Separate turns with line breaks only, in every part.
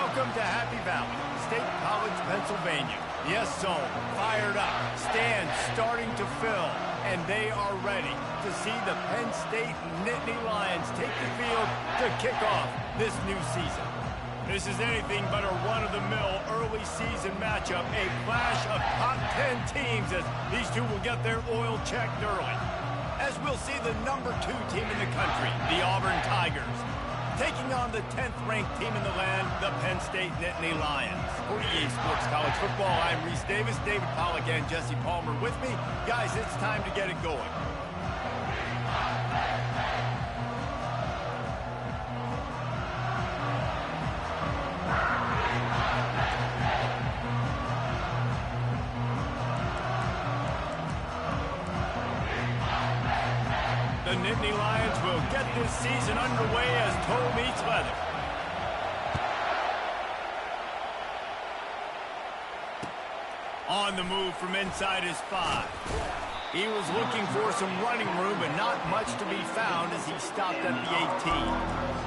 Welcome to Happy Valley, State College, Pennsylvania. Yes, zone, fired up, stands starting to fill, and they are ready to see the Penn State Nittany Lions take the field to kick off this new season. This is anything but a run-of-the-mill early season matchup, a clash of top 10 teams as these two will get their oil checked early. As we'll see the number 2 team in the country, the Auburn Tigers, taking on the 10th-ranked team in the land, the Penn State Nittany Lions. For EA Sports College Football, I'm Reese Davis, David Pollack, and Jesse Palmer with me. Guys, it's time to get it going. The Nittany Lions will get this season underway as toe meets leather. On the move from inside his 5. He was looking for some running room, but not much to be found as he stopped at the 18.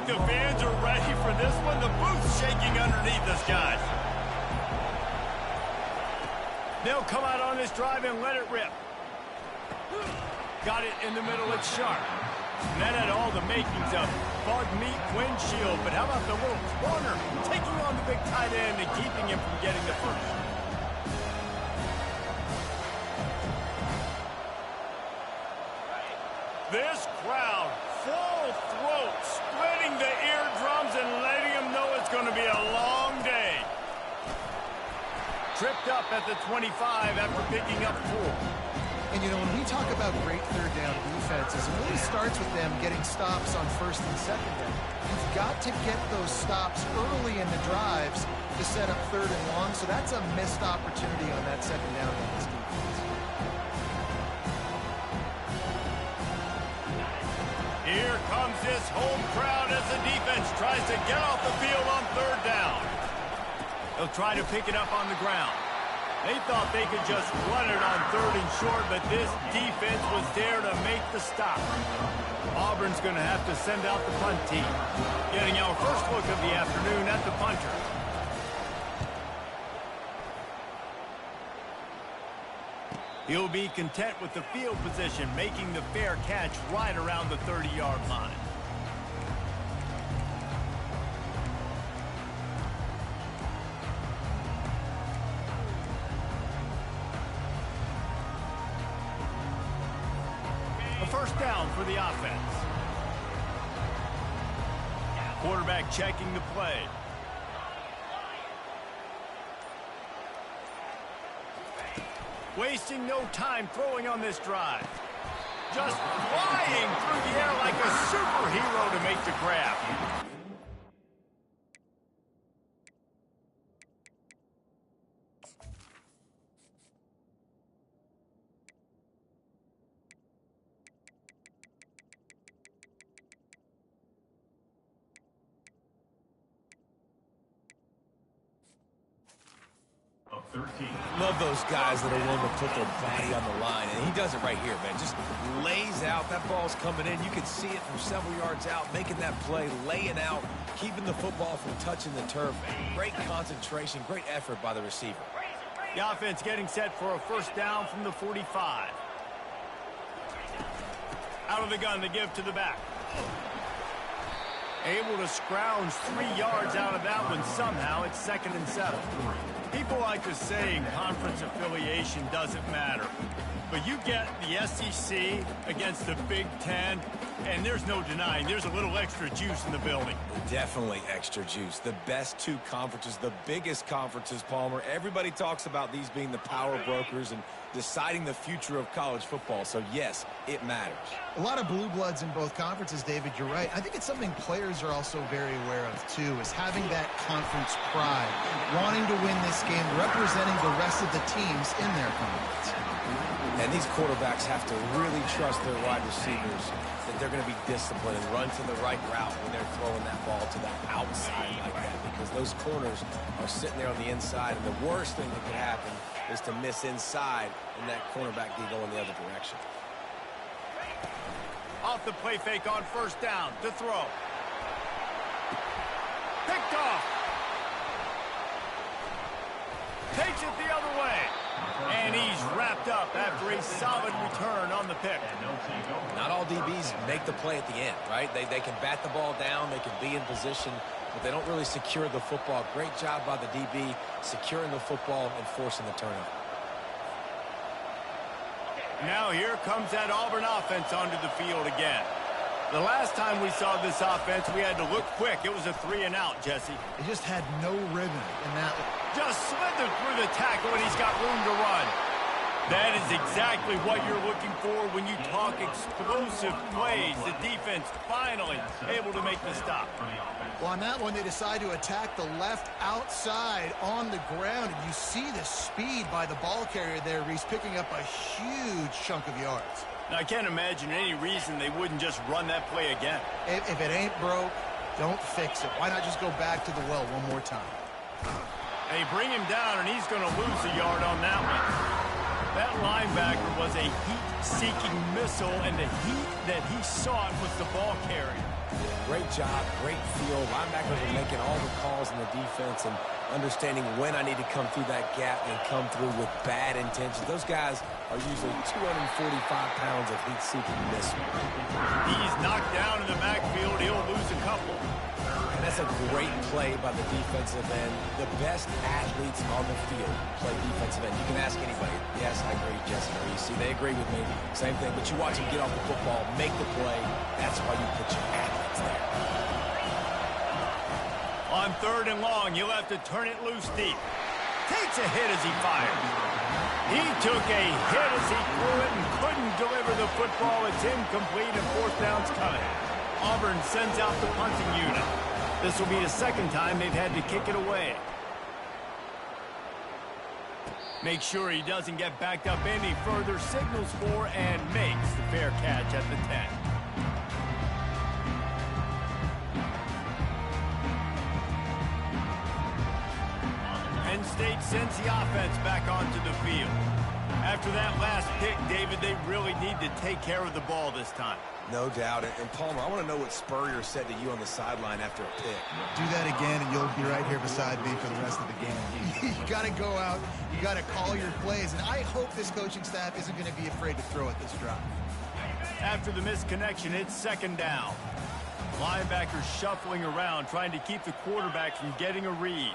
The fans are ready for this one. The booth's shaking underneath us, guys. They'll come out on this drive and let it rip. Got it in the middle. It's sharp. And that had all the makings of bug meat windshield. But how about the little corner taking on the big tight end and keeping him from getting the first? This crowd, full throat, splitting the eardrums and letting them know it's going to be a long day. Tripped up at the 25 after picking up 4.
And, you know, when we talk about great third down defenses, it really starts with them getting stops on first and second down. You've got to get those stops early in the drives to set up third and long, so that's a missed opportunity on that second down in this defense.
Here comes this home crowd as the defense tries to get off the field on third down. They'll try to pick it up on the ground. They thought they could just run it on third and short, but this defense was there to make the stop. Auburn's going to have to send out the punt team. Getting our first look of the afternoon at the punter. He'll be content with the field position, making the fair catch right around the 30-yard line. A first down for the offense. Quarterback checking the play. Wasting no time throwing on this drive. Just flying through the air like a superhero to make the grab.
Love those guys that are willing to put their body on the line, and he does it right here, man. Just lays out. That ball's coming in. You can see it from several yards out, making that play, laying out, keeping the football from touching the turf. Great concentration, great effort by the receiver.
The offense getting set for a first down from the 45. Out of the gun to give to the back. Able to scrounge 3 yards out of that one somehow. It's 2nd and 7. People like to say conference affiliation doesn't matter. But you get the SEC against the Big Ten, and there's no denying there's a little extra juice in the building.
Definitely extra juice. The best 2 conferences, the biggest conferences, Palmer. Everybody talks about these being the power brokers and deciding the future of college football. So, yes, it matters.
A lot of blue bloods in both conferences, David. You're right. I think it's something players are also very aware of, too, is having that conference pride, wanting to win this this game representing the rest of the teams in their conference.
And these quarterbacks have to really trust their wide receivers that they're going to be disciplined and run to the right route when they're throwing that ball to the outside like that, because those corners are sitting there on the inside, and the worst thing that could happen is to miss inside and that cornerback be going the other direction.
Off the play fake on first down to throw. Picked off. Takes it the other way. And he's wrapped up after a solid return on the pick.
Not all DBs make the play at the end, right? They can bat the ball down, they can be in position, but they don't really secure the football. Great job by the DB securing the football and forcing the turnover.
Now here comes that Auburn offense onto the field again. The last time we saw this offense, we had to look quick. It was a 3-and-out, Jesse.
They just had no rhythm in that one.
Just slithered through the tackle, and he's got room to run. That is exactly what you're looking for when you talk explosive plays. The defense finally able to make the stop.
Well, on that one, they decide to attack the left outside on the ground, and you see the speed by the ball carrier there, Reese, picking up a huge chunk of yards.
Now, I can't imagine any reason they wouldn't just run that play again.
If it ain't broke, don't fix it. Why not just go back to the well one more time?
They bring him down, and he's going to lose a yard on that one. That linebacker was a heat-seeking missile, and the heat that he sought was the ball carrier.
Great job, great feel. Linebackers are making all the calls in the defense and understanding when I need to come through that gap and come through with bad intentions. Those guys are usually 245 pounds of heat-seeking missile.
He's knocked down in the backfield. He'll lose a couple.
And that's a great play by the defensive end. The best athletes on the field play defensive end. You can ask anybody. Yes, I agree, Jessica. You see, they agree with me. Same thing. But you watch him get off the football, make the play. That's why you put your athletes there.
On 3rd and long, you'll have to turn it loose deep. Takes a hit as he fired. He took a hit as he threw it and couldn't deliver the football. It's incomplete and 4th down's coming. Auburn sends out the punting unit. This will be the second time they've had to kick it away. Make sure he doesn't get backed up any further, signals for and makes the fair catch at the 10. Penn State sends the offense back onto the field. After that last pick, David, they really need to take care of the ball this time.
No doubt. And Palmer, I want to know what Spurrier said to you on the sideline after a pick.
Do that again, and you'll be right here beside me for the rest of the game. You got to go out. You got to call your plays, and I hope this coaching staff isn't going to be afraid to throw at this drive.
After the misconnection, it's 2nd down. Linebackers shuffling around, trying to keep the quarterback from getting a read.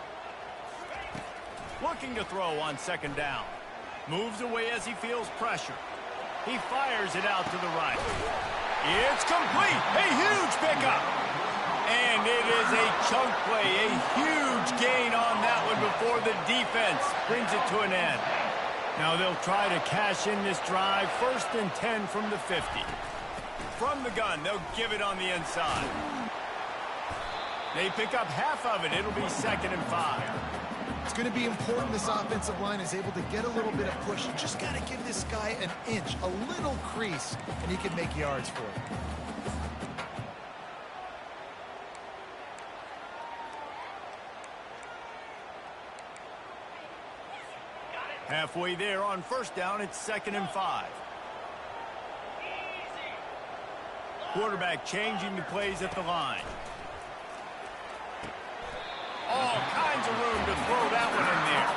Looking to throw on 2nd down. Moves away as he feels pressure. He fires it out to the right. It's complete. A huge pickup. And it is a chunk play. A huge gain on that one before the defense brings it to an end. Now they'll try to cash in this drive. 1st and 10 from the 50. From the gun, they'll give it on the inside. They pick up half of it. It'll be 2nd and 5.
It's going to be important this offensive line is able to get a little bit of push. You just got to give this guy an inch, a little crease, and he can make yards for it.
Halfway there on 1st down, it's 2nd and 5. Quarterback changing the plays at the line. All kinds of room to throw that one in there.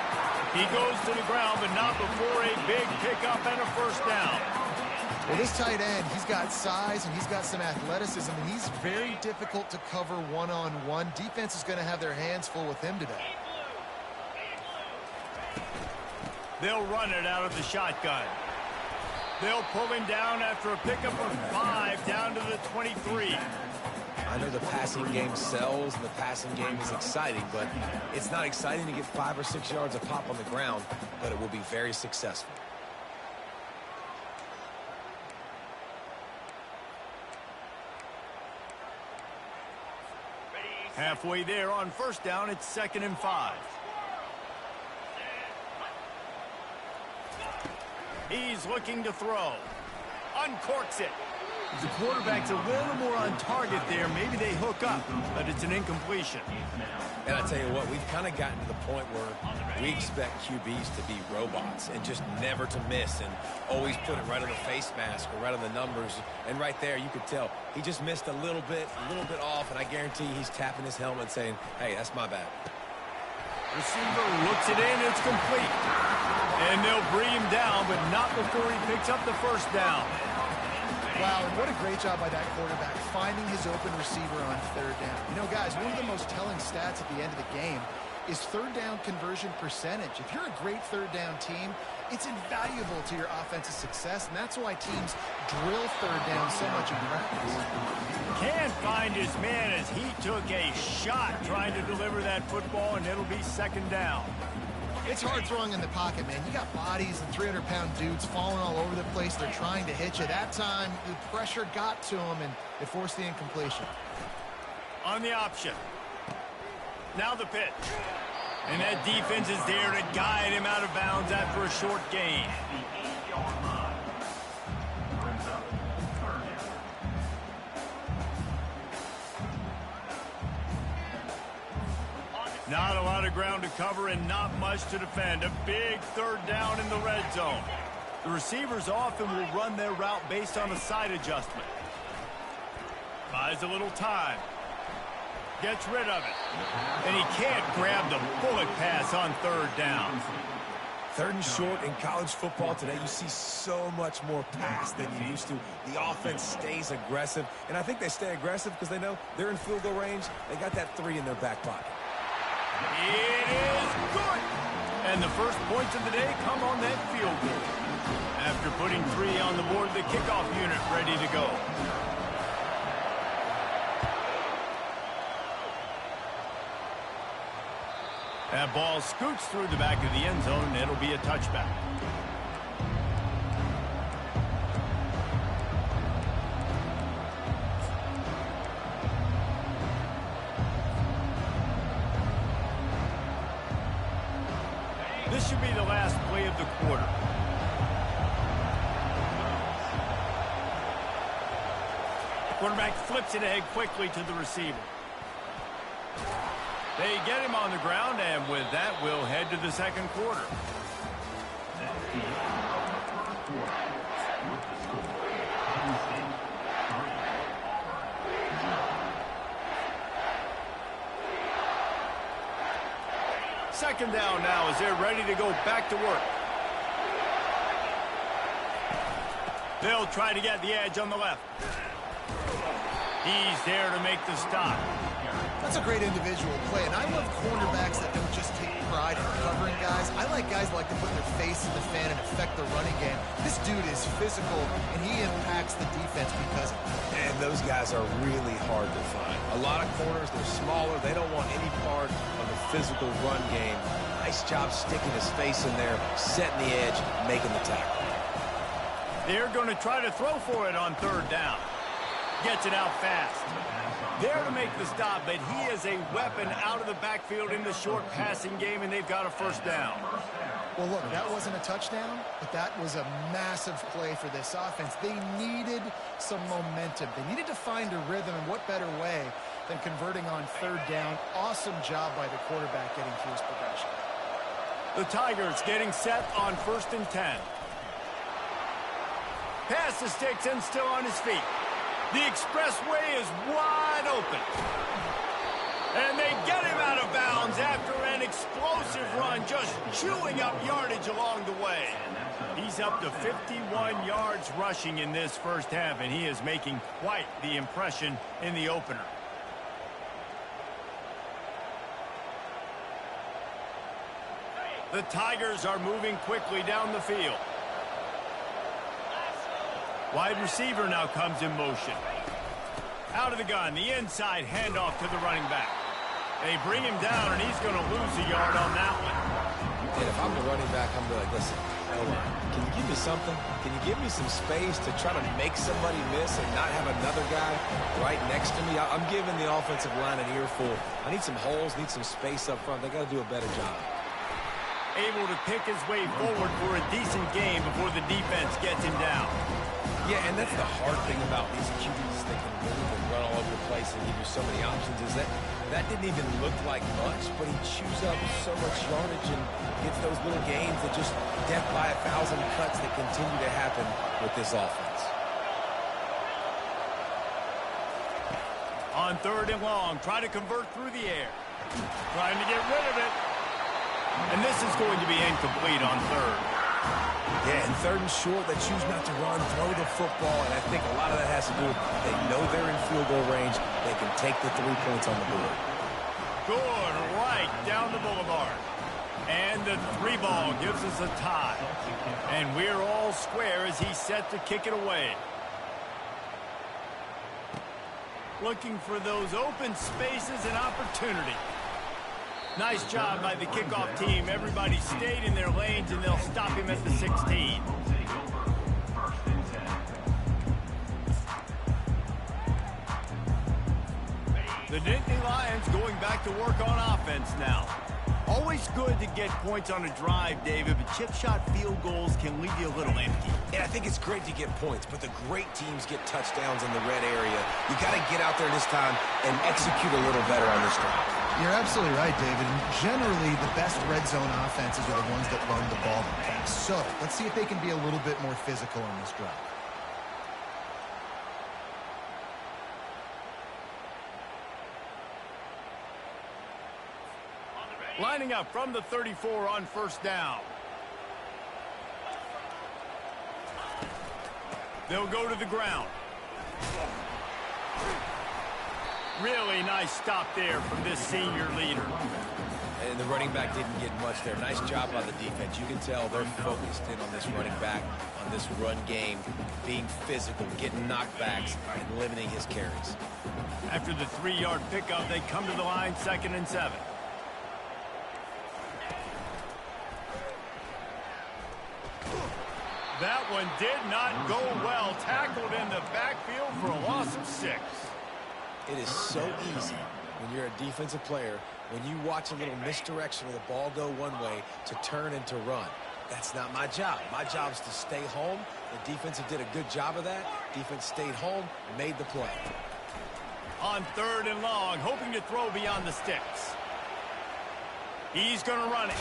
He goes to the ground, but not before a big pickup and a 1st down.
Well, this tight end, he's got size and he's got some athleticism, and he's very difficult to cover one-on-one. Defense is going to have their hands full with him today.
They'll run it out of the shotgun. They'll pull him down after a pickup of 5 down to the 23.
I know the passing game sells and the passing game is exciting, but it's not exciting to get 5 or 6 yards a pop on the ground, but it will be very successful.
Halfway there on 1st down, it's 2nd and 5. He's looking to throw. Uncorks it. The quarterback's a little more on target there. Maybe they hook up, but it's an incompletion.
And I tell you what, we've kind of gotten to the point where we expect QBs to be robots and just never to miss and always put it right on the face mask or right on the numbers. And right there, you could tell he just missed a little bit off, and I guarantee he's tapping his helmet saying, hey, that's my bad.
Receiver looks it in, it's complete. And they'll bring him down, but not before he picks up the first down.
Wow, and what a great job by that quarterback, finding his open receiver on third down. You know, guys, one of the most telling stats at the end of the game is third down conversion percentage. If you're a great third down team, it's invaluable to your offensive success, and that's why teams drill third down so much in practice.
Can't find his man as he took a shot trying to deliver that football, and it'll be second down.
It's hard throwing in the pocket, man. You got bodies and 300-pound dudes falling all over the place. They're trying to hit you. That time, the pressure got to him, and it forced the incompletion.
On the option. Now the pitch. And that defense is there to guide him out of bounds after a short gain. Not a lot of ground to cover and not much to defend. A big third down in the red zone. The receivers often will run their route based on a side adjustment. Buys a little time. Gets rid of it. And he can't grab the bullet pass on third down.
Third and short in college football today, you see so much more pass than you used to. The offense stays aggressive, and I think they stay aggressive because they know they're in field goal range. They got that 3 in their back pocket.
It is good. And the first points of the day come on that field goal. After putting 3 on the board, the kickoff unit ready to go. That ball scoots through the back of the end zone, and it'll be a touchback. This should be the last play of the quarter. Quarterback flips it ahead quickly to the receiver. They get him on the ground, and with that, we'll head to the second quarter. Second down now as they're ready to go back to work. They'll try to get the edge on the left. He's there to make the stop.
That's a great individual play, and I love cornerbacks that don't just take pride in covering guys. I like guys that like to put their face in the fan and affect the running game. This dude is physical, and he impacts the defense because of it.
And those guys are really hard to find. A lot of corners, they're smaller. They don't want any part of the physical run game. Nice job sticking his face in there, setting the edge, making the tackle.
They're going to try to throw for it on third down. Gets it out fast. There to make the stop, but he is a weapon out of the backfield in the short passing game, and they've got a first down.
Well, look, that wasn't a touchdown, but that was a massive play for this offense. They needed some momentum. They needed to find a rhythm, and what better way than converting on third down. Awesome job by the quarterback getting through his progression.
The Tigers getting set on 1st and 10. Pass the sticks and still on his feet. The expressway is wide open. And they get him out of bounds after an explosive run, just chewing up yardage along the way. He's up to 51 yards rushing in this first half, and he is making quite the impression in the opener. The Tigers are moving quickly down the field. Wide receiver now comes in motion. Out of the gun, the inside handoff to the running back. They bring him down, and he's going to lose a yard on that one.
And if I'm the running back, I'm going to be like, listen, can you give me something? Can you give me some space to try to make somebody miss and not have another guy right next to me? I'm giving the offensive line an earful. I need some holes, need some space up front. They got to do a better job.
able to pick his way forward for a decent game before the defense gets him down.
Yeah, and that's the hard thing about these QBs. They can move and run all over the place and give you so many options. Is that didn't even look like much, but he chews up so much yardage and gets those little gains that just death by 1,000 cuts that continue to happen with this offense.
On 3rd and long, try to convert through the air. Trying to get rid of it. And this is going to be incomplete on 3rd.
Yeah, and 3rd and short, they choose not to run, throw the football, and I think a lot of that has to do with they know they're in field goal range. They can take the 3 points on the board.
Good, right down the boulevard. And the 3 ball gives us a tie. And we're all square as he's set to kick it away. Looking for those open spaces and opportunity. Nice job by the kickoff team. Everybody stayed in their lanes, and they'll stop him at the 16. The Nittany Lions going back to work on offense now. Always good to get points on a drive, David, but chip shot field goals can leave you a little empty.
And I think it's great to get points, but the great teams get touchdowns in the red area. You got to get out there this time and execute a little better on this drive.
You're absolutely right, David. And generally, the best red zone offenses are the ones that run the ball the best. So let's see if they can be a little bit more physical on this drive.
Lining up from the 34 on 1st down. They'll go to the ground. Really nice stop there from this senior leader.
And the running back didn't get much there. Nice job by the defense. You can tell they're focused in on this running back, on this run game, being physical, getting knockbacks, and limiting his carries.
After the 3-yard pickup, they come to the line, 2nd and 7. That one did not go well. Tackled in the backfield for a loss of 6.
It is so easy when you're a defensive player, when you watch a little misdirection of the ball go one way, to turn and to run. That's not my job. My job is to stay home. The defense did a good job of that. Defense stayed home, made the play.
On 3rd and long, hoping to throw beyond the sticks. He's going to run it.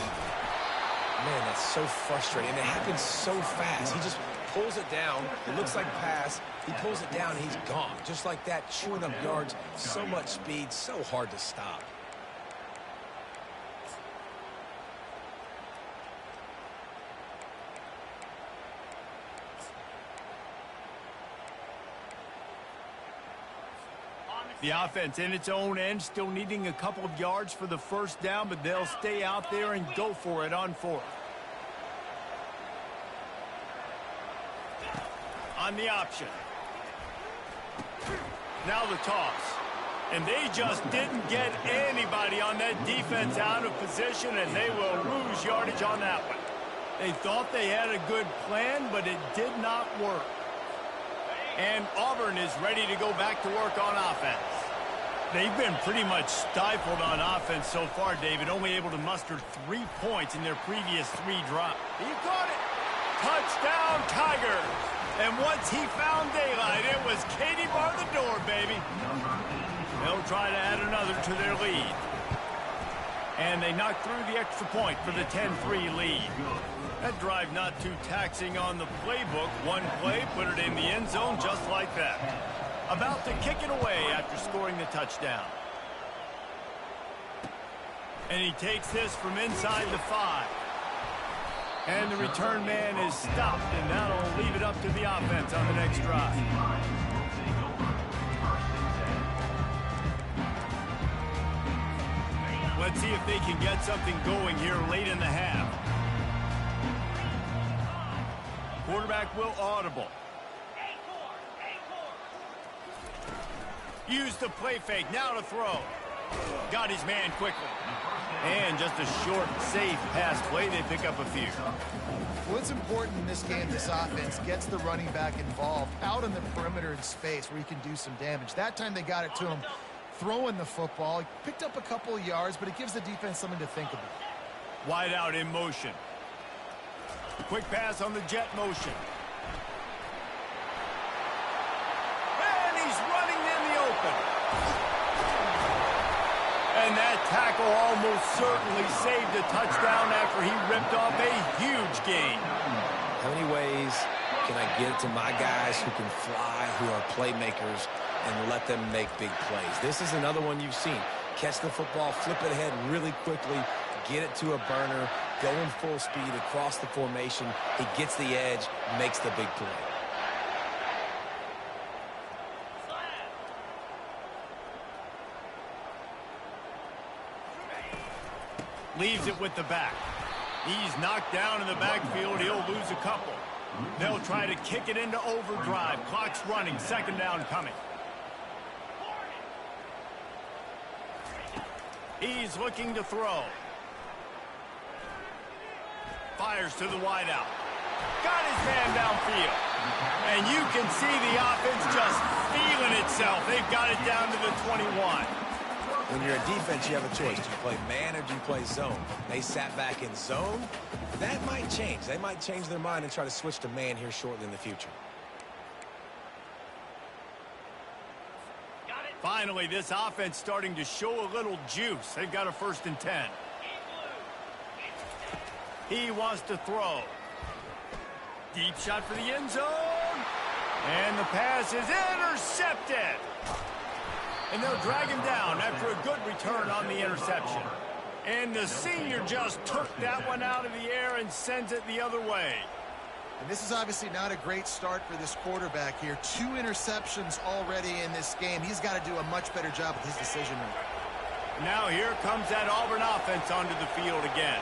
Man, that's so frustrating. And it happens so fast. He just pulls it down. It looks like pass. He pulls it down, and he's gone. Just like that, chewing up yards. So much speed, so hard to stop.
The offense in its own end, still needing a couple of yards for the 1st down, but they'll stay out there and go for it on 4th. On the option. Now the toss. And they just didn't get anybody on that defense out of position, and they will lose yardage on that one. They thought they had a good plan, but it did not work. And Auburn is ready to go back to work on offense. They've been pretty much stifled on offense so far, David, only able to muster 3 points in their previous 3 drops. He caught it. Touchdown, Tigers. And once he found daylight, it was Katie bar the door, baby. They'll try to add another to their lead. And they knock through the extra point for the 10-3 lead. That drive not too taxing on the playbook. One play, put it in the end zone just like that. About to kick it away after scoring the touchdown. And he takes this from inside the 5. And the return man is stopped, and that'll leave it up to the offense on the next drive. Let's see if they can get something going here late in the half. Quarterback will audible. Use the play fake, now to throw. Got his man quickly. And just a short, safe pass play, they pick up a few.
What's important in this game, this offense gets the running back involved out on the perimeter in space where he can do some damage. That time they got it to him throwing the football. He picked up a couple of yards, but it gives the defense something to think about.
Wide out in motion. Quick pass on the jet motion. And he's running in the open. And that tackle almost certainly saved a touchdown after he ripped off a huge gain.
How many ways can I get it to my guys who can fly, who are playmakers, and let them make big plays? This is another one you've seen. Catch the football, flip it ahead really quickly, get it to a burner, going full speed across the formation. He gets the edge, makes the big play.
Leaves it with the back. He's knocked down in the backfield. He'll lose a couple. They'll try to kick it into overdrive. Clock's running. Second down coming. He's looking to throw. Fires to the wideout. Got his man downfield. And you can see the offense just feeling itself. They've got it down to the 21.
When you're a defense, you have a choice. Do you play man or do you play zone? They sat back in zone. That might change. They might change their mind and try to switch to man here shortly in the future.
Finally, this offense starting to show a little juice. They've got a 1st and 10. He wants to throw. Deep shot for the end zone. And the pass is intercepted. And they'll drag him down after a good return on the interception. And the senior just took that one out of the air and sends it the other way.
And this is obviously not a great start for this quarterback here. 2 interceptions already in this game. He's got to do a much better job with his decision-making.
Now here comes that Auburn offense onto the field again.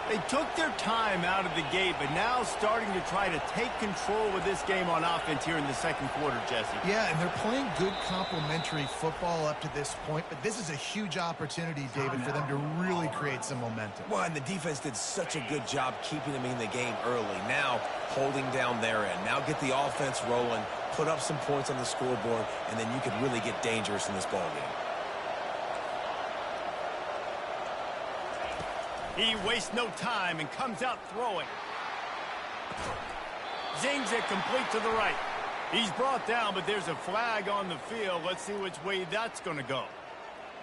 They took their time out of the gate, but now starting to try to take control of this game on offense here in the second quarter, Jesse.
Yeah, and they're playing good complementary football up to this point, but this is a huge opportunity, David, for them to really create some momentum.
Well, and the defense did such a good job keeping them in the game early. Now holding down their end. Now get the offense rolling, put up some points on the scoreboard, and then you can really get dangerous in this ball game.
He wastes no time and comes out throwing. Zings it complete to the right. He's brought down, but there's a flag on the field. Let's see which way that's going to go.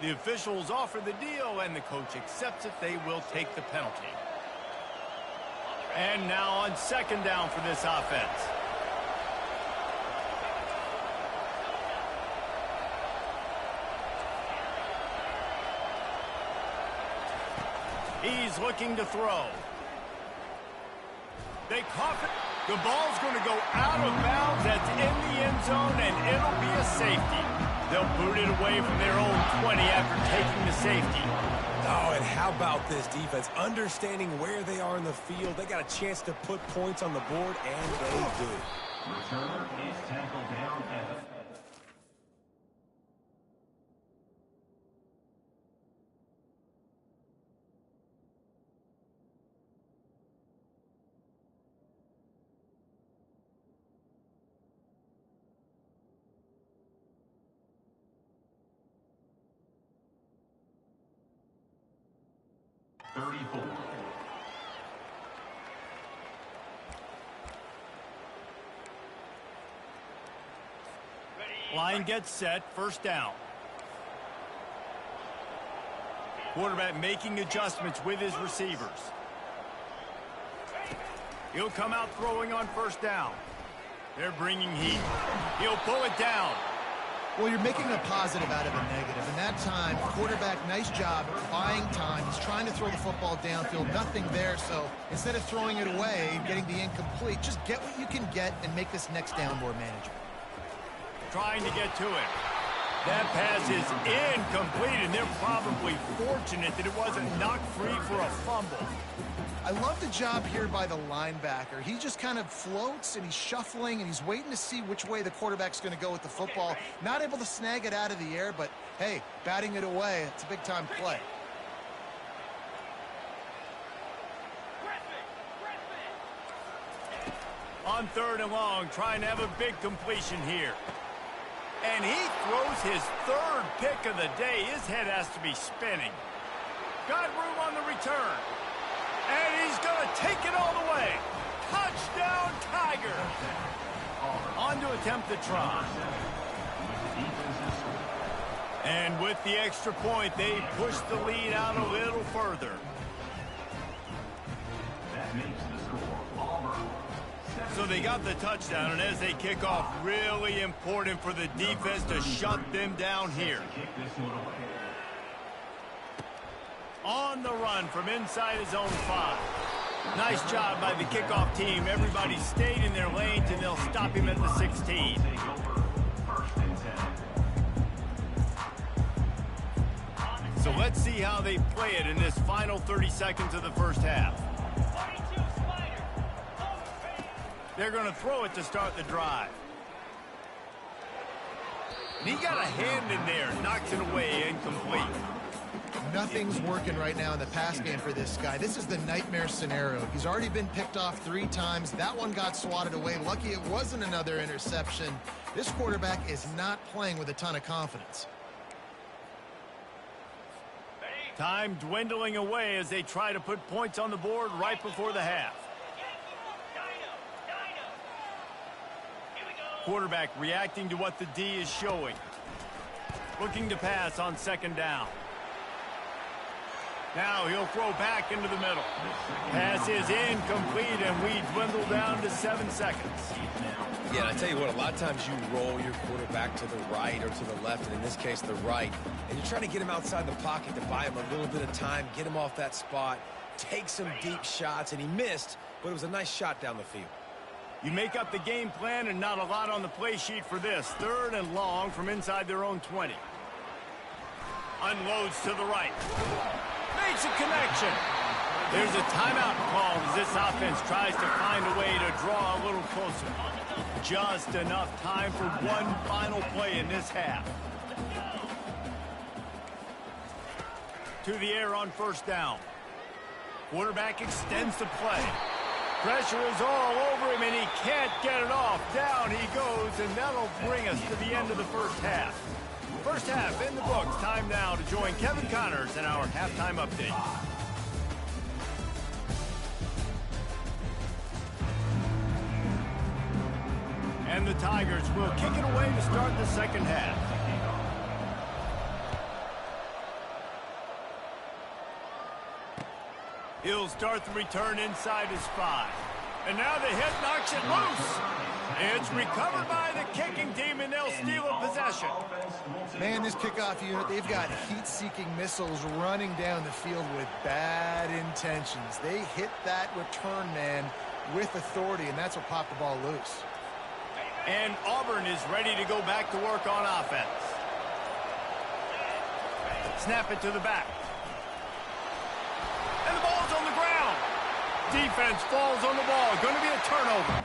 The officials offer the deal, and the coach accepts it. They will take the penalty. And now on second down for this offense. He's looking to throw. They cough it. The ball's going to go out of bounds. That's in the end zone, and it'll be a safety. They'll boot it away from their own 20 after taking the safety.
Oh, and how about this defense? Understanding where they are in the field. They got a chance to put points on the board, and they do.
Returner is tackled down at the...
Line gets set, first down. Quarterback making adjustments with his receivers. He'll come out throwing on first down. They're bringing heat. He'll pull it down.
Well, you're making a positive out of a negative. And that time, quarterback, nice job buying time. He's trying to throw the football downfield. Nothing there, so instead of throwing it away, getting the incomplete, just get what you can get and make this next down more manageable.
Trying to get to it. That pass is incomplete, and they're probably fortunate that it wasn't knocked free for a fumble.
I love the job here by the linebacker. He just kind of floats, and he's shuffling, and he's waiting to see which way the quarterback's going to go with the football. Not able to snag it out of the air, but, hey, batting it away, it's a big-time play.
On third and long, trying to have a big completion here. And he throws his third pick of the day. His head has to be spinning. Got room on the return. And he's going to take it all the way. Touchdown, Tiger. On to attempt the try. And with the extra point, they push the lead out a little further.
That makes the score Auburn.
So they got the touchdown, and as they kick off, really important for the defense to shut them down here.
Kick this one away.
On the run from inside his own 5. Nice job by the kickoff team. Everybody stayed in their lanes, and they'll stop him at the 16.
Take over. First and 10.
So let's see how they play it in this final 30 seconds of the first half. They're going to throw it to start the drive. And he got a hand in there, knocks it away, incomplete.
Nothing's working right now in the pass game for this guy. This is the nightmare scenario. He's already been picked off 3 times. That one got swatted away. Lucky it wasn't another interception. This quarterback is not playing with a ton of confidence.
Time dwindling away as they try to put points on the board right before the half. Quarterback reacting to what the D is showing. Looking to pass on second down. Now he'll throw back into the middle. Pass is incomplete, and we dwindle down to 7 seconds.
Yeah, and I tell you what, a lot of times you roll your quarterback to the right or to the left, and in this case, the right. And you're trying to get him outside the pocket to buy him a little bit of time, get him off that spot, take some deep shots, and he missed, but it was a nice shot down the field.
You make up the game plan, and not a lot on the play sheet for this. 3rd and long from inside their own 20. Unloads to the right. Makes a connection. There's a timeout called as this offense tries to find a way to draw a little closer. Just enough time for one final play in this half. To the air on first down. Quarterback extends the play. Pressure is all over him, and he can't get it off. Down he goes, and that'll bring us to the end of the first half. First half in the books. Time now to join Kevin Connors in our halftime update. And the Tigers will kick it away to start the second half. He'll start the return inside his 5. And now the hit knocks it loose. It's recovered by the kicking team, and they'll steal a possession.
Man, this kickoff unit, they've got heat-seeking missiles running down the field with bad intentions. They hit that return man with authority, and that's what popped the ball loose.
And Auburn is ready to go back to work on offense. Snap it to the back. And the ball's on the ground. Defense falls on the ball. Going to be a turnover.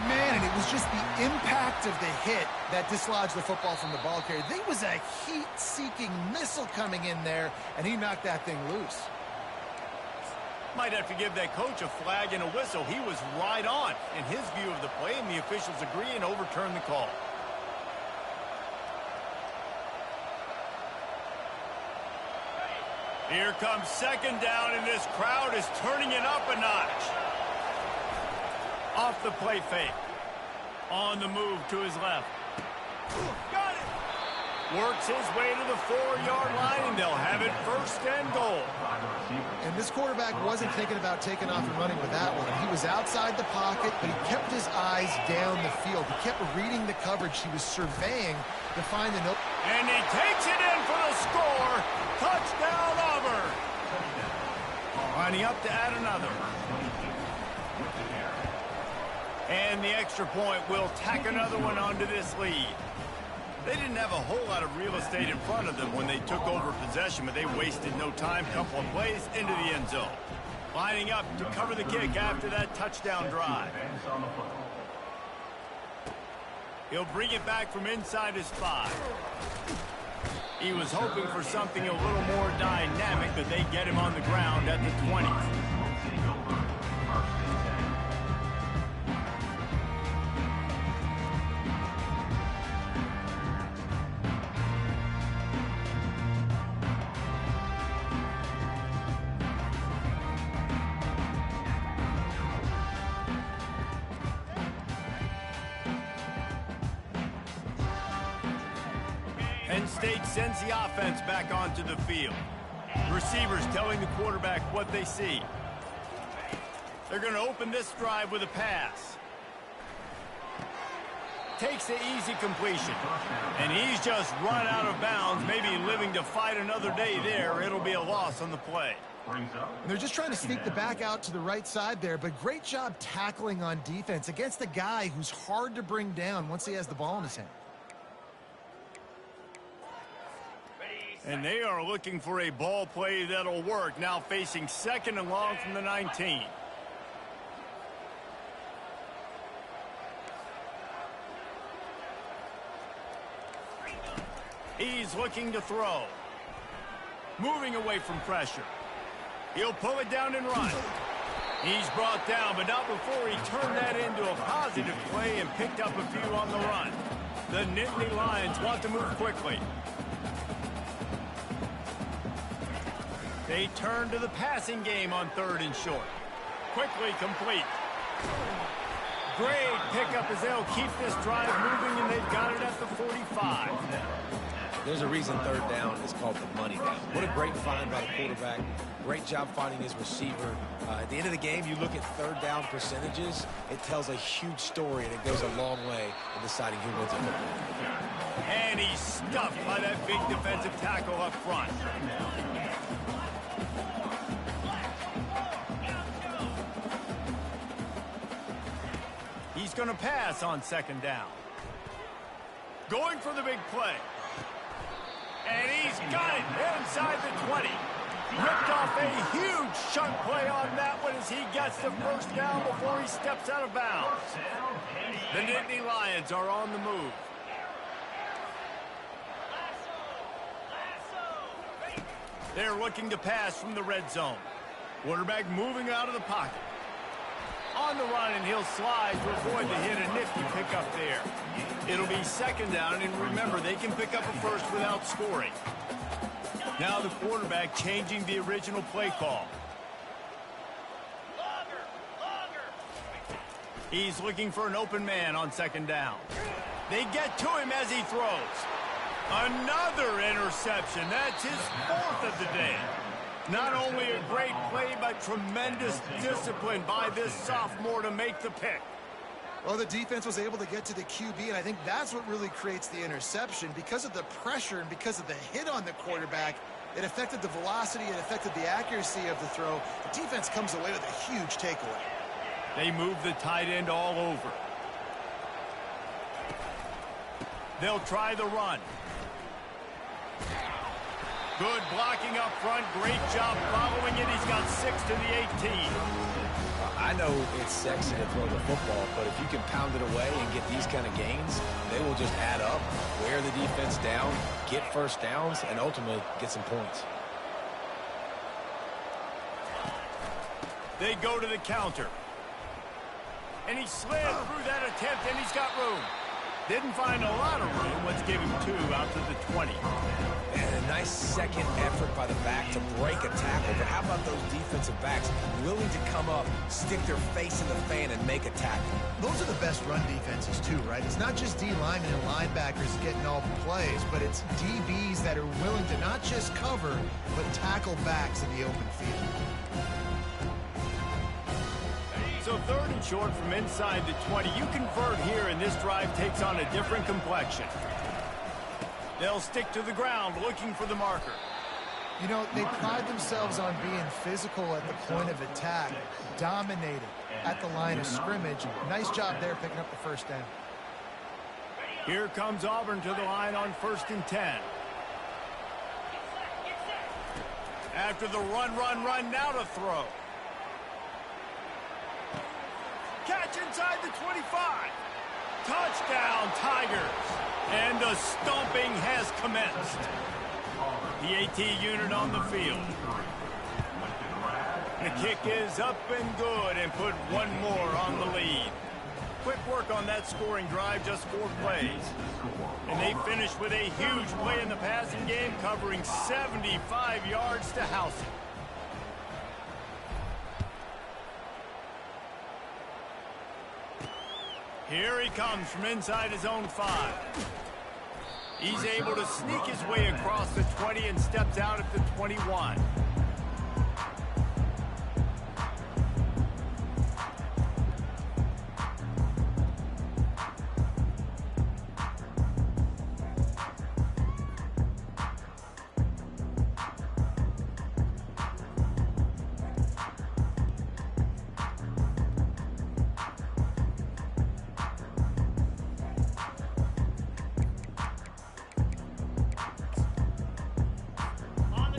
Man, and it was just the impact of the hit that dislodged the football from the ball carrier. There was a heat-seeking missile coming in there, and he knocked that thing loose.
Might have to give that coach a flag and a whistle. He was right on in his view of the play, and the officials agree and overturn the call. Here comes second down, and this crowd is turning it up a notch. Off the play fake. On the move to his left. Got it! Works his way to the 4-yard line, and they'll have it first and goal.
And this quarterback wasn't thinking about taking off and running with that one. He was outside the pocket, but he kept his eyes down the field. He kept reading the coverage. He was surveying to find the note.
And he takes it in for the score. Touchdown, Auburn. Lining up to add another. And the extra point will tack another one onto this lead. They didn't have a whole lot of real estate in front of them when they took over possession, but they wasted no time. Couple of plays into the end zone. Lining up to cover the kick after that touchdown drive. He'll bring it back from inside his 5. He was hoping for something a little more dynamic, but they get him on the ground at the 20. Penn State sends the offense back onto the field. Receivers telling the quarterback what they see. They're going to open this drive with a pass. Takes the easy completion. And he's just run out of bounds, maybe living to fight another day there. It'll be a loss on the play.
And they're just trying to sneak the back out to the right side there, but great job tackling on defense against a guy who's hard to bring down once he has the ball in his hand.
And they are looking for a ball play that'll work, now facing 2nd and long from the 19. He's looking to throw. Moving away from pressure. He'll pull it down and run. He's brought down, but not before he turned that into a positive play and picked up a few on the run. The Nittany Lions want to move quickly. They turn to the passing game on 3rd and short. Quickly complete. Great pickup as they'll keep this drive moving, and they've got it at the 45.
There's a reason 3rd down is called the money down. What a great find by the quarterback. Great job finding his receiver. At the end of the game, you look at 3rd down percentages. It tells a huge story, and it goes a long way in deciding who wins a football.
And he's stuffed by that big defensive tackle up front. He's going to pass on 2nd down. Going for the big play. And he's got it inside the 20. Ripped off a huge chunk play on that one as he gets the 1st down before he steps out of bounds. The Nittany Lions are on the move. They're looking to pass from the red zone. Quarterback moving out of the pocket. On the run, and he'll slide to avoid the hit. A nifty pickup there. It'll be 2nd down, and remember, they can pick up a 1st without scoring. Now the quarterback changing the original play call. He's looking for an open man on 2nd down. They get to him as he throws. Another interception. That's his 4th of the day. Not only a great play, but tremendous discipline by this sophomore to make the pick.
Well, the defense was able to get to the QB, and I think that's what really creates the interception. Because of the pressure and because of the hit on the quarterback, it affected the velocity, it affected the accuracy of the throw. The defense comes away with a huge takeaway.
They move the tight end all over. They'll try the run. Good blocking up front. Great job following it. He's got 6 to the 18.
I know it's sexy to throw the football, but if you can pound it away and get these kind of gains, they will just add up, wear the defense down, get 1st downs, and ultimately get some points.
They go to the counter. And he slid through that attempt, and he's got room. Didn't find a lot of room. Let's give him 2 out to the 20.
And a nice second effort by the back to break a tackle. But how about those defensive backs willing to come up, stick their face in the fan, and make a tackle?
Those are the best run defenses, too, right? It's not just D linemen and linebackers getting all the plays, but it's DBs that are willing to not just cover, but tackle backs in the open field.
So 3rd and short from inside the 20. You convert here, and this drive takes on a different complexion. They'll stick to the ground looking for the marker.
You know, they pride themselves on being physical at the point of attack, dominating at the line of scrimmage. Nice job there picking up the 1st down.
Here comes Auburn to the line on 1st and 10. After the run, now to throw. Catch inside the 25. Touchdown, Tigers. And the stomping has commenced. The AT unit on the field. The kick is up and good, and put one more on the lead. Quick work on that scoring drive, just 4 plays. And they finish with a huge play in the passing game, covering 75 yards to house it. Here he comes from inside his own 5. He's able to sneak his way across the 20 and steps out at the 21.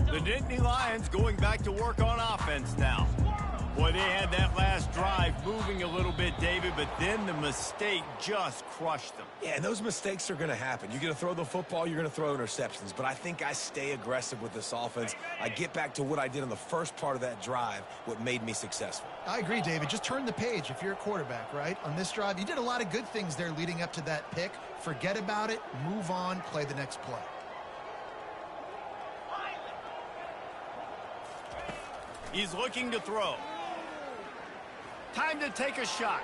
The Nittany Lions going back to work on offense now. Boy, they had that last drive moving a little bit, David, but then the mistake just crushed them.
Yeah, and those mistakes are going to happen. You're going to throw the football, you're going to throw interceptions, but I think I stay aggressive with this offense. I get back to what I did in the first part of that drive, what made me successful.
I agree, David. Just turn the page if you're a quarterback, right? On this drive, you did a lot of good things there leading up to that pick. Forget about it, move on, play the next play.
He's looking to throw. Time to take a shot.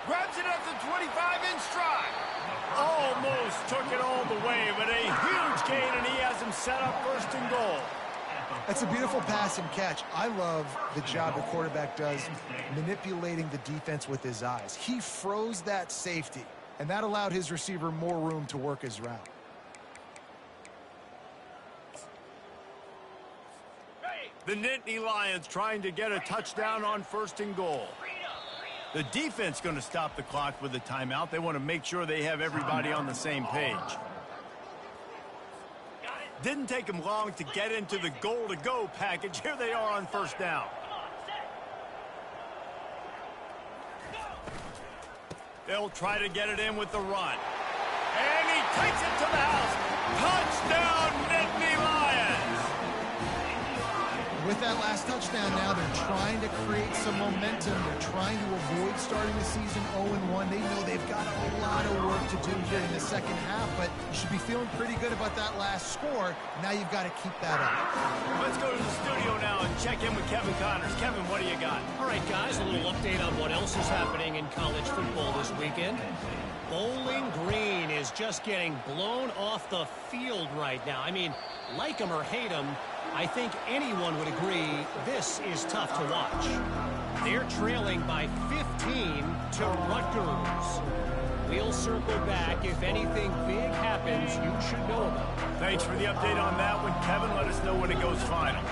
Grabs it at the 25 in stride. Almost took it all the way, but a huge gain, and he has him set up first and goal.
That's a beautiful pass and catch. I love the job the quarterback does manipulating the defense with his eyes. He froze that safety, and that allowed his receiver more room to work his route.
The Nittany Lions trying to get a touchdown on first and goal. The defense going to stop the clock with a timeout. They want to make sure they have everybody on the same page. Didn't take them long to get into the goal-to-go package. Here they are on first down. They'll try to get it in with the run. And he takes it to the house. Touchdown, Nittany Lions!
With that last touchdown now, they're trying to create some momentum. They're trying to avoid starting the season 0-1. They know they've got a lot of work to do here in the second half, but you should be feeling pretty good about that last score. Now you've got to keep that up.
Let's go to the studio now and check in with Kevin Connors. Kevin, what do you got?
All right, guys, a little update on what else is happening in college football this weekend. Bowling Green is just getting blown off the field right now. I mean, like them or hate them, I think anyone would agree this is tough to watch. They're trailing by 15 to Rutgers. We'll circle back. If anything big happens, you should know about it.
Thanks for the update on that one, Kevin. Let us know when it goes final.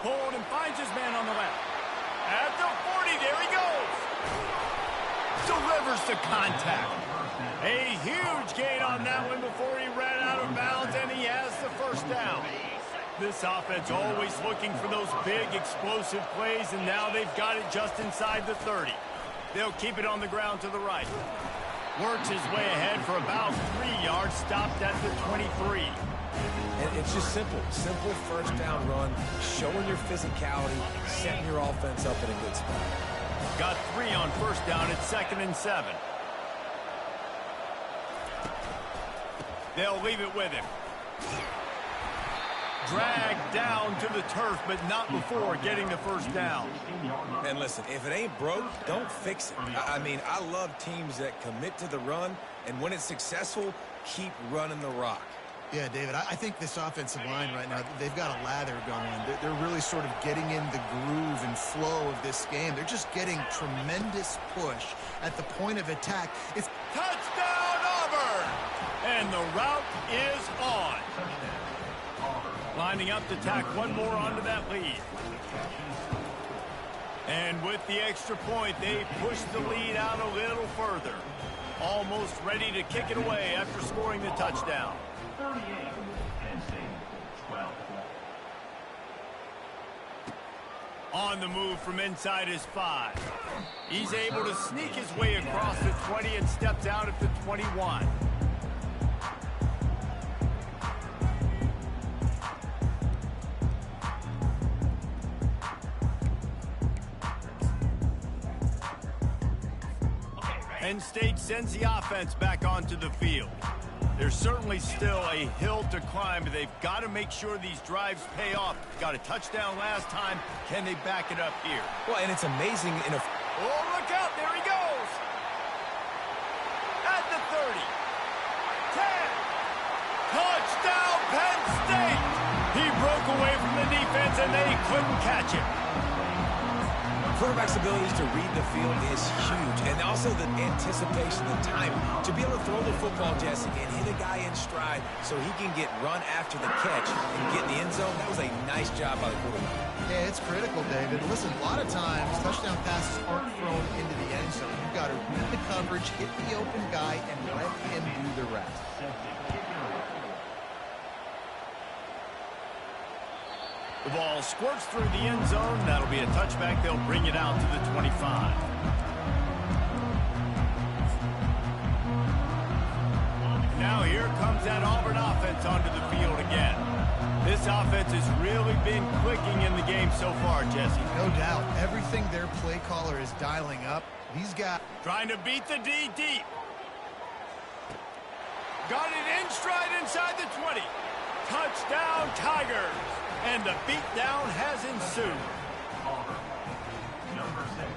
Hold and finds his man on the left. At the 40, there he goes. Delivers the contact. A huge gain on that one before he ran out of bounds, and he has the first down. This offense always looking for those big, explosive plays, and now they've got it just inside the 30. They'll keep it on the ground to the right. Works his way ahead for about 3 yards, stopped at the 23.
And it's just simple first down run, showing your physicality, setting your offense up in a good spot.
Got 3 on first down at 2nd and 7. They'll leave it with him. Dragged down to the turf, but not before getting the first down.
And listen, if it ain't broke, don't fix it. I mean, I love teams that commit to the run, and when it's successful, keep running the rock.
Yeah, David, I think this offensive line right now, they've got a lather going. They're really sort of getting in the groove and flow of this game. They're just getting tremendous push at the point of attack. It's
touchdown, Auburn! And the route is on. Lining up to tack one more onto that lead. And with the extra point, they push the lead out a little further. Almost ready to kick it away after scoring the touchdown.
38, Penn State, 12.
On the move from inside his 5. He's able to sneak his way across the 20 and steps out at the 21. Penn State sends the offense back onto the field. There's certainly still a hill to climb, but they've got to make sure these drives pay off. Got a touchdown last time. Can they back it up here?
Well, and it's amazing in a...
Oh, look out. There he goes. 10. Touchdown, Penn State! He broke away from the defense, and they couldn't catch him.
Quarterback's abilities to read the field is huge, and also the anticipation, the timing. To be able to throw the football, Jesse, and hit a guy in stride so he can get run after the catch and get in the end zone, that was a nice job by the quarterback.
Yeah, it's critical, David. Listen, a lot of times, touchdown passes aren't thrown into the end zone. You've got to read the coverage, hit the open guy, and let him do the rest.
The ball squirts through the end zone. That'll be a touchback. They'll bring it out to the 25. Now here comes that Auburn offense onto the field again. This offense has really been clicking in the game so far, Jesse.
No doubt. Everything their play caller is dialing up. These guys
trying to beat the D deep. Got it in stride inside the 20. Touchdown, Tigers. And the beatdown has ensued.
Number 6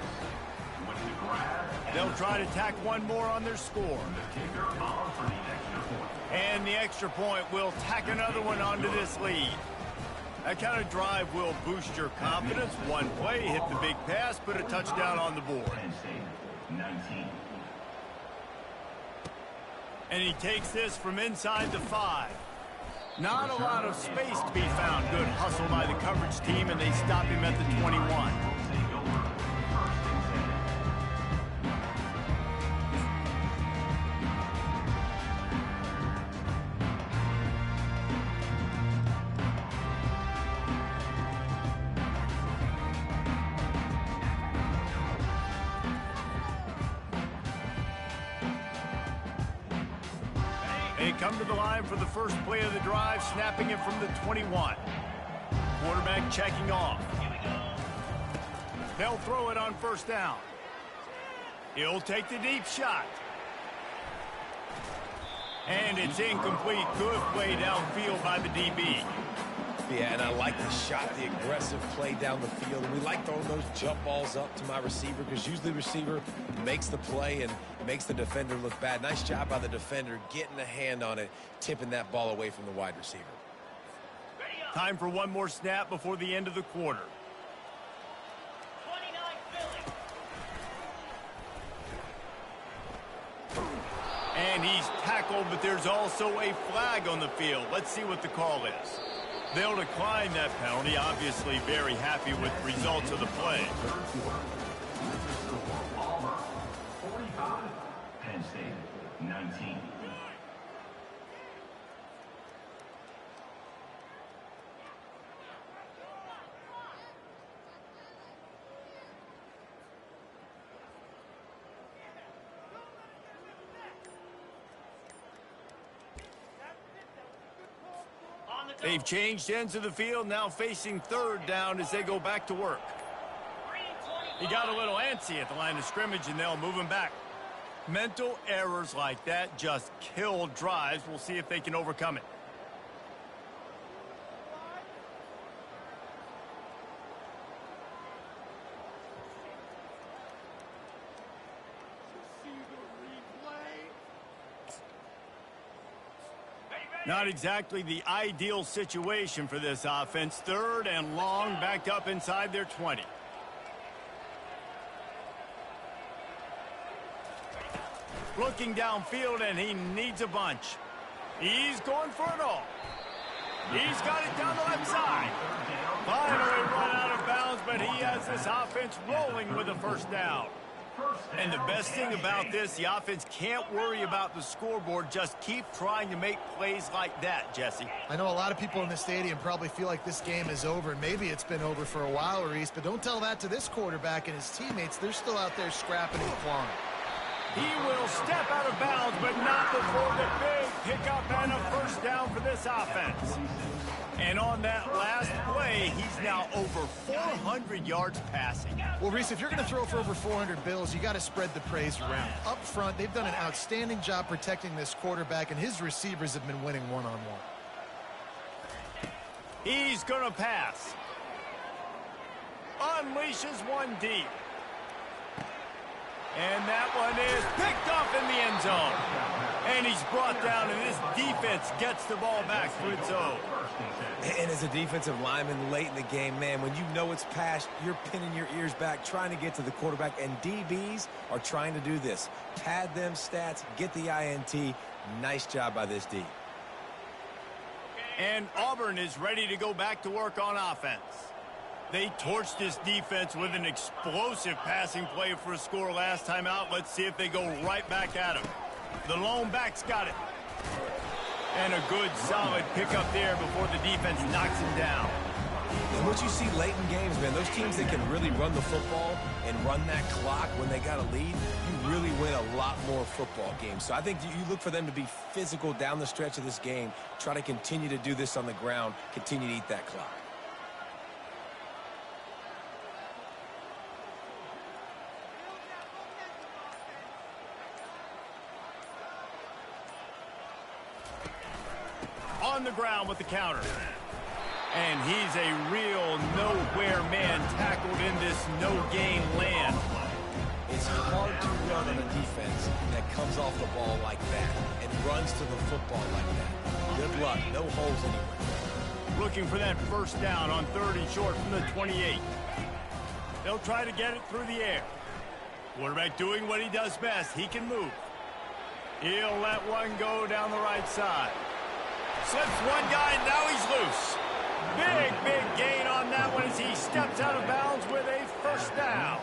with the grab.
They'll try to tack one more on their score.
The kicker on for the extra point.
And the extra point will tack another one onto this lead. That kind of drive will boost your confidence. One play, hit the big pass, put a touchdown on the board.
Penn State, 19.
And he takes this from inside the 5. Not a lot of space to be found. Good hustle by the coverage team, and they stop him at the 21.
Take over. First and 10.
They come to the line for the first play of the drive, snapping it from the 21. Quarterback checking off. They'll throw it on first down. He'll take the deep shot. And it's incomplete. Good play downfield by the DB.
Yeah, and I like the shot, the aggressive play down the field. And we like throwing those jump balls up to my receiver because usually the receiver makes the play and makes the defender look bad. Nice job by the defender getting a hand on it, tipping that ball away from the wide receiver.
Time for one more snap before the end of the quarter. And he's tackled, but there's also a flag on the field. Let's see what the call is. They'll decline that penalty. Obviously very happy with the results of the play.
Auburn, 45. Penn State, 19.
They've changed ends of the field, now facing third down as they go back to work. He got a little antsy at the line of scrimmage, and they'll move him back. Mental errors like that just kill drives. We'll see if they can overcome it. Not exactly the ideal situation for this offense. Third and long, backed up inside their 20. Looking downfield, and he needs a bunch. He's going for it all. He's got it down the left side. Finally run out of bounds, but he has this offense rolling with a first down. And the best thing about this, the offense can't worry about the scoreboard. Just keep trying to make plays like that, Jesse.
I know a lot of people in the stadium probably feel like this game is over, and maybe it's been over for a while, Reese, but don't tell that to this quarterback and his teammates. They're still out there scrapping and clawing.
He will step out of bounds, but not before the big pickup and a first down for this offense. And on that last play, he's now over 400 yards passing.
Well, Reese, if you're going to throw for over 400 bills, you got to spread the praise around. Up front, they've done an outstanding job protecting this quarterback, and his receivers have been winning one-on-one.
He's going to pass. Unleashes one deep. And that one is picked up in the end zone. And he's brought down, and this defense gets the ball back for its own.
And as a defensive lineman late in the game, man, when you know it's passed, you're pinning your ears back, trying to get to the quarterback, and DBs are trying to do this. Pad them stats, get the INT. Nice job by this D.
And Auburn is ready to go back to work on offense. They torched this defense with an explosive passing play for a score last time out. Let's see if they go right back at him. The lone back's got it. And a good, solid pickup there before the defense knocks him down.
And what you see late in games, man, those teams that can really run the football and run that clock when they got a lead, you really win a lot more football games. So I think you look for them to be physical down the stretch of this game, try to continue to do this on the ground, continue to eat that clock.
On the ground with the counter. And he's a real nowhere man tackled in this no-gain land.
It's hard to run on a defense that comes off the ball like that and runs to the football like that. Good luck. No holes anywhere.
Looking for that first down on 3rd and short from the 28. They'll try to get it through the air. Quarterback doing what he does best. He can move. He'll let one go down the right side. Slips one guy, now he's loose. Big gain on that one as he steps out of bounds with a first down.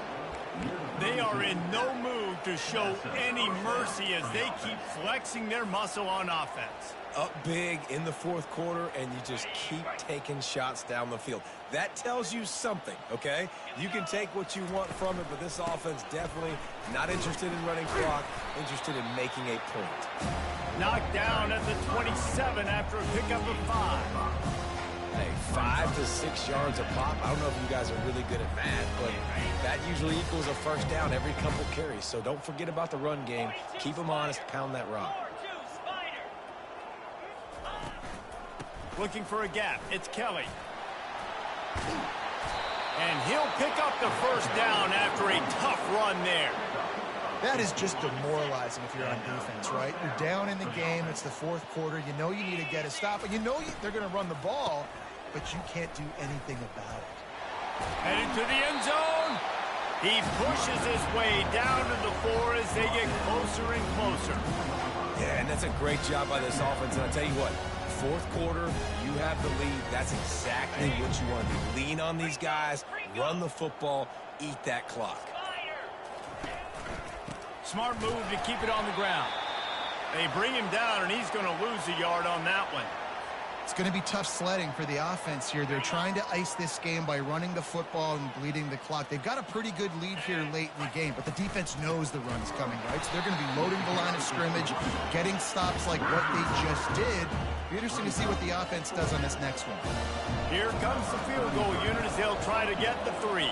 They are in no mood to show any mercy as they keep flexing their muscle on offense.
Up big in the 4th quarter, and you just keep taking shots down the field. That tells you something, okay? You can take what you want from it, but this offense definitely not interested in running clock, interested in making a point.
Knocked down at the 27 after a pickup of 5.
Hey, 5 to 6 yards a pop. I don't know if you guys are really good at math, but that usually equals a first down every couple carries. So don't forget about the run game. Keep them honest, pound that rock.
Looking for a gap. It's Kelly. And he'll pick up the first down after a tough run there.
That is just demoralizing if you're on defense, right? You're down in the game. It's the 4th quarter. You know you need to get a stop. And you know they're going to run the ball, but you can't do anything about it.
Headed to the end zone. He pushes his way down to the 4 as they get closer and closer.
Yeah, and that's a great job by this offense. And I'll tell you what, 4th quarter, you have the lead. That's exactly what you want to do. Lean on these guys, run the football, eat that clock.
Smart move to keep it on the ground. They bring him down, and he's going to lose a yard on that one.
It's going to be tough sledding for the offense here. They're trying to ice this game by running the football and bleeding the clock. They've got a pretty good lead here late in the game, but the defense knows the run's coming, right? So they're going to be loading the line of scrimmage, getting stops like what they just did. Be interesting to see what the offense does on this next one.
Here comes the field goal unit as they'll try to get the 3.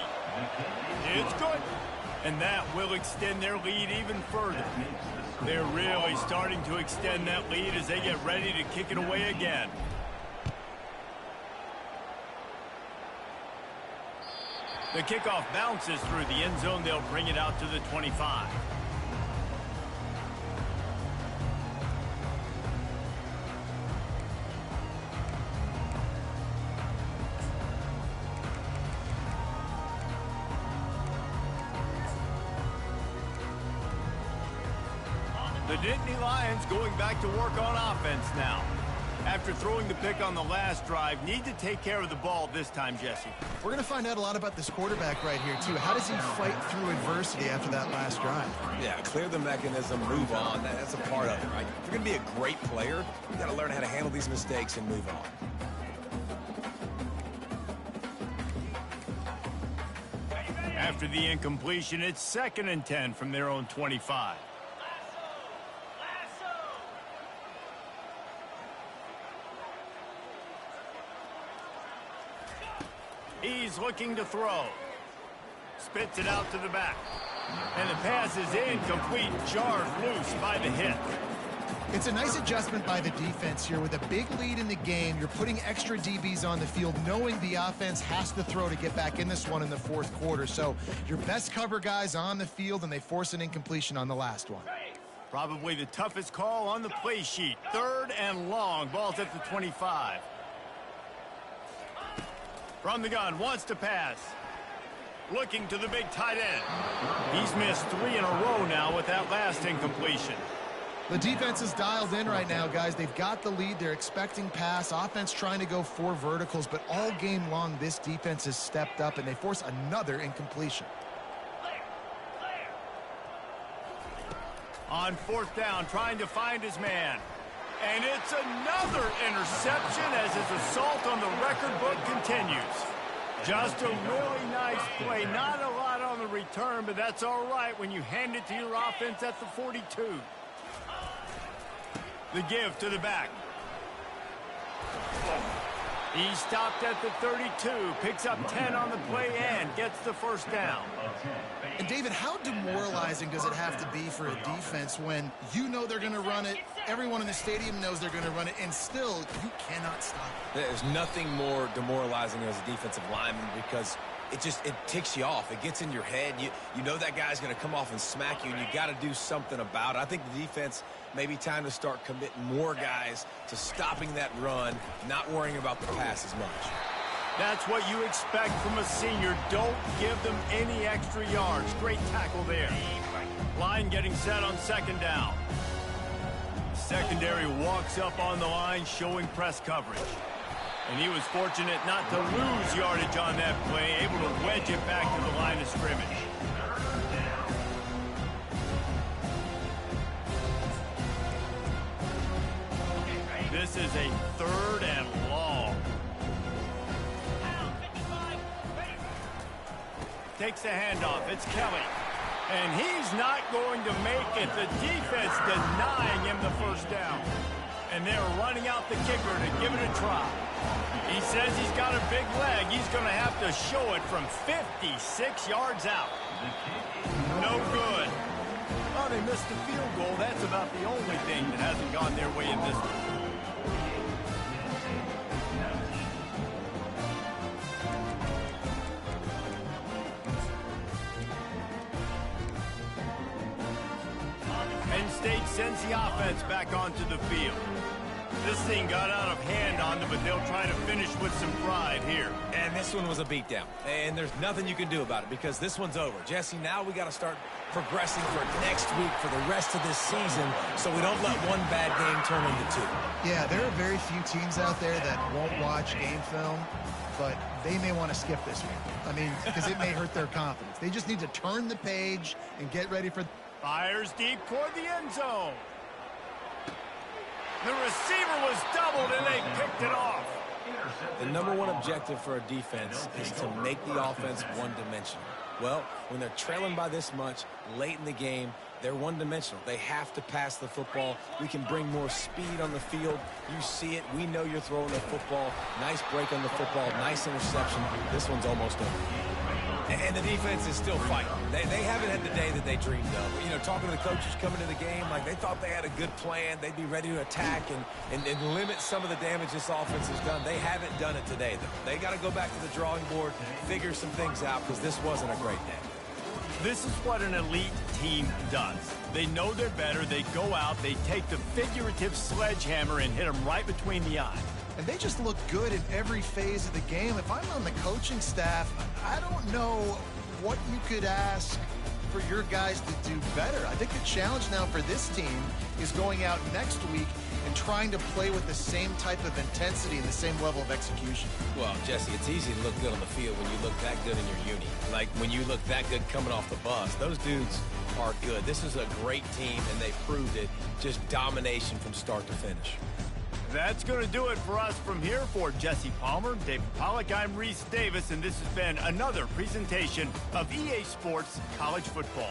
It's good. And that will extend their lead even further. They're really starting to extend that lead as they get ready to kick it away again. The kickoff bounces through the end zone. They'll bring it out to the 25. The Nittany Lions going back to work on offense now. After throwing the pick on the last drive, need to take care of the ball this time, Jesse.
We're going to find out a lot about this quarterback right here, too. How does he fight through adversity after that last drive?
Yeah, clear the mechanism, move on. That's a part of it, right? If you're going to be a great player, you got to learn how to handle these mistakes and move on.
After the incompletion, it's 2nd and 10 from their own 25. He's looking to throw. Spits it out to the back. And the pass is incomplete, jarred loose by the hit.
It's a nice adjustment by the defense here. With a big lead in the game, you're putting extra DBs on the field, knowing the offense has to throw to get back in this one in the 4th quarter. So your best cover guys on the field, and they force an incompletion on the last one.
Probably the toughest call on the play sheet. 3rd and long. Ball's at the 25. From the gun, wants to pass. Looking to the big tight end. He's missed 3 in a row now with that last incompletion.
The defense is dialed in right now, guys. They've got the lead. They're expecting pass. Offense trying to go 4 verticals, but all game long, this defense has stepped up, and they force another incompletion.
On 4th down, trying to find his man. And it's another interception as his assault on the record book continues. Just a really nice play. Not a lot on the return, but that's all right when you hand it to your offense at the 42. The give to the back. He stopped at the 32, picks up 10 on the play and gets the 1st down.
And David, how demoralizing does it have to be for a defense when you know they're going to run it, everyone in the stadium knows they're going to run it, and still you cannot stop it?
There's nothing more demoralizing as a defensive lineman because it ticks you off. It gets in your head. You know that guy's going to come off and smack you, and you got to do something about it. I think the defense maybe time to start committing more guys to stopping that run, not worrying about the pass as much.
That's what you expect from a senior. Don't give them any extra yards. Great tackle there. Line getting set on 2nd down. Secondary walks up on the line, showing press coverage. And he was fortunate not to lose yardage on that play, able to wedge it back to the line of scrimmage. This is a 3rd and long. Takes the handoff. It's Kelly. And he's not going to make it. The defense denying him the 1st down. And they're running out the kicker to give it a try. He says he's got a big leg. He's going to have to show it from 56 yards out. No good. Oh, they missed the field goal. That's about the only thing that hasn't gone their way in this one. Penn State sends the offense back onto the field. This thing got out of hand on them, but they'll try to finish with some pride here.
And this one was a beatdown. And there's nothing you can do about it because this one's over. Jesse, now we got to start progressing for next week for the rest of this season so we don't let one bad game turn into 2.
Yeah, there are very few teams out there that won't watch game film, but they may want to skip this one. I mean, because it may hurt their confidence. They just need to turn the page and get ready for...
Fires deep toward the end zone. The receiver was doubled, and they picked it off.
The number one objective for a defense is to make the offense one-dimensional. Well, when they're trailing by this much late in the game, they're one-dimensional. They have to pass the football. We can bring more speed on the field. You see it. We know you're throwing the football. Nice break on the football. Nice interception. This one's almost over. And the defense is still fighting. They haven't had the day that they dreamed of. You know, talking to the coaches coming to the game, like they thought they had a good plan. They'd be ready to attack and limit some of the damage this offense has done. They haven't done it today, though. They got to go back to the drawing board, figure some things out, because this wasn't a great day.
This is what an elite team does. They know they're better. They go out. They take the figurative sledgehammer and hit them right between the eyes.
And they just look good in every phase of the game. If I'm on the coaching staff, I don't know what you could ask for your guys to do better. I think the challenge now for this team is going out next week and trying to play with the same type of intensity and the same level of execution.
Well, Jesse, it's easy to look good on the field when you look that good in your uni. Like when you look that good coming off the bus. Those dudes are good. This is a great team, and they proved it. Just domination from start to finish.
That's going to do it for us from here. For Jesse Palmer, David Pollack, I'm Reese Davis, and this has been another presentation of EA Sports College Football.